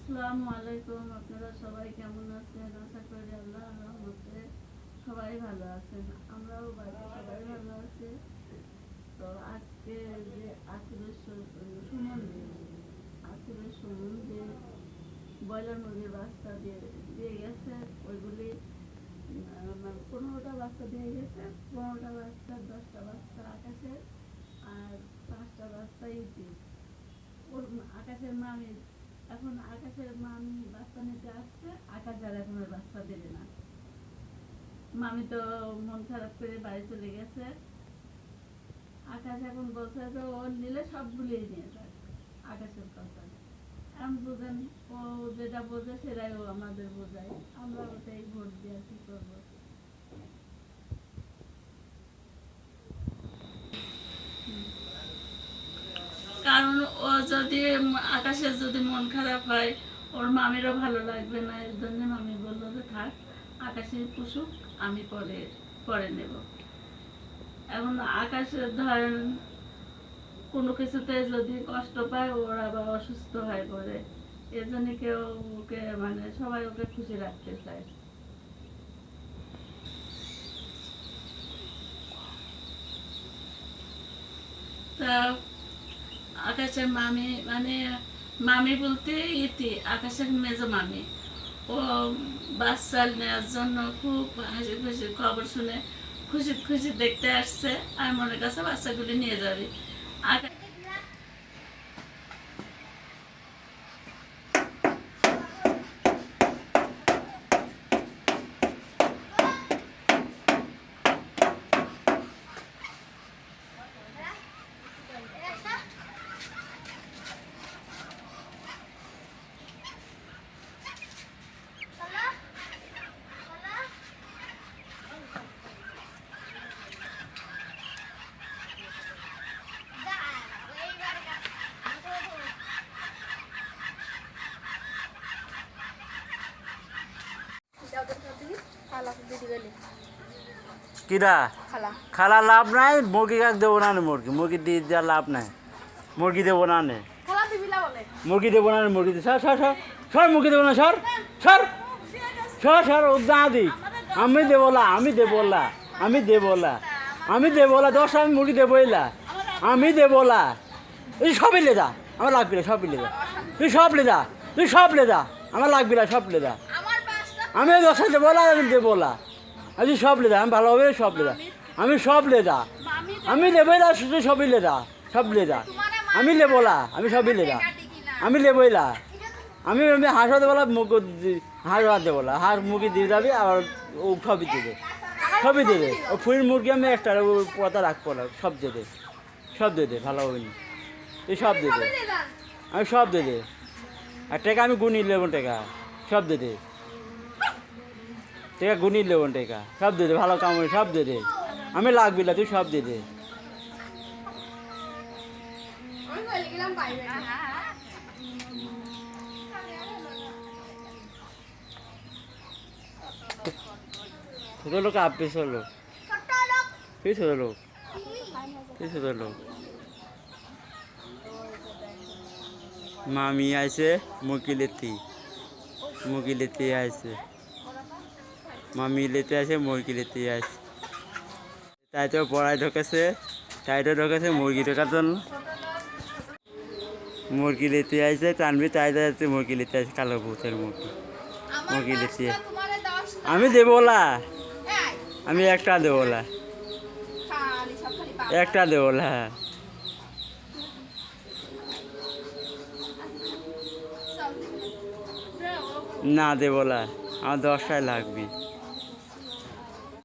আসসালামু আলাইকুম। আপনারা সবাই কেমন আছেন? আশা করি আল্লাহর রহমতে সবাই ভালো আছেন। আমরাও বাড়িতে সবাই ভালো আছি। তো আজকে যে সুমন যে ব্রয়লার মুরগির বাচ্চা দিয়ে গেছে, ওইগুলি 15টা বাচ্চা দিয়ে গেছে। 15টা বাচ্চা, 10টা বাচ্চা আকাশের আর 5টা বাচ্চা ইতি। ওর আকাশের মামি এখন আকাশের মামি বাচ্চা নিতে আসছে। আকাশ আর এখন ওর বাচ্চা দেবে না। মামি তো মন খারাপ করে বাড়ি চলে গেছে। আকাশ এখন বলছে যে ও নিলে সবগুলোই নিয়ে যাক। আকাশের কথা আমি বুঝেন, ও যেটা বোঝে সেটাই ও আমাদের বোঝায়। আমরা ওটাই ভোট দিয়ে কি করবো। কারণ ও যদি আকাশের যদি মন খারাপ হয়, ওর মামিরও ভালো লাগবে না। এর জন্য মামি বললো যে থাক, আকাশের পুষুক, আমি পরে নেব। এখন আকাশে ধরেন কোনো কিছুতে যদি কষ্ট পায়, ওর আবার অসুস্থ হয়ে পড়ে। এর জন্য কেউ ওকে সবাই ওকে খুশি রাখতে চায়। তা আকাশের মামি মামি বলতে ইতি, আকাশের মেজো মামি। ও বাচ্চা নেওয়ার জন্য খুব হাসি খুশি খবর শুনে খুশি খুশি দেখতে আসছে। আর মনের কাছে বাচ্চাগুলি নিয়ে যাবে। কিরা খালা লাভ নাই, মুরগি কাক দেবো না, মুরগি দিয়ে দেওয়ার লাভ নাই। মুরগি দেবো না, মুরগি দেবো না, মুরগি সর সর সর সর, মুরগি দেবো না, সর সর সর সর, উদ্যা দি আমি দেবো না, আমি দেবো না, আমি দেবো না, আমি দেবো না, 10 আমি মুরগি দেবো এলা, আমি দেবো না। তুই সবই লে যা, আমার লাগবি না, সবই লে যা, তুই সব লে যা, তুই সব লে যা, আমার লাগবি না, সব লে যা। আমি 10 দেবো না, আমি দেবো না, আমি সব লেদা, আমি ভালো হবে সব লেদা, আমি সব লেদা, আমি লেবই না, শুধু সবই লেদা, সব লেদা, আমি লেবো না, আমি সবই লেদা, আমি লেবই না, আমি হাঁসও দেবো না, হাঁস দেবো না, হাঁস মুরগি দিয়ে যাবি, আর ও সবই দেবে, সবই দেবে। ও ফুল মুরগি আমি একটা পতা রাখবো না, সব দেবে, সব দেবে, ভালো হবে না, এই সব দেবে, আমি সব দেবে। আর টাকা আমি গুনি নেবো, টাকা সব দেবে, টাকা গুনি নেবো, টাকা সব দে দে, ভালো কাম সব দে দে, আমি লাগবি না, তুই সব দে দে। ছোট লোক আপনি ছোট লোক, তুই ছোট লোক, তুই ছোট লোক। মামি আইছে মুরগি লেতে আইছে, মামি লেতে আছে, মুরগি লেতে আছে। তাই তো পড়ায় ঢোকেছে, তাইটা ঢোকেছে মুরগি ঢোকার জন্য। মুরগি লেতে আইছে, টানবি তাই যাচ্ছে, মুরগি লেতে আছে, কালো ভূতের মুরগি লেতে। আমি দেবো না, আমি একটা দেবো না, একটা দেবো না, না দেবো না, আমার 10টাই লাগবে।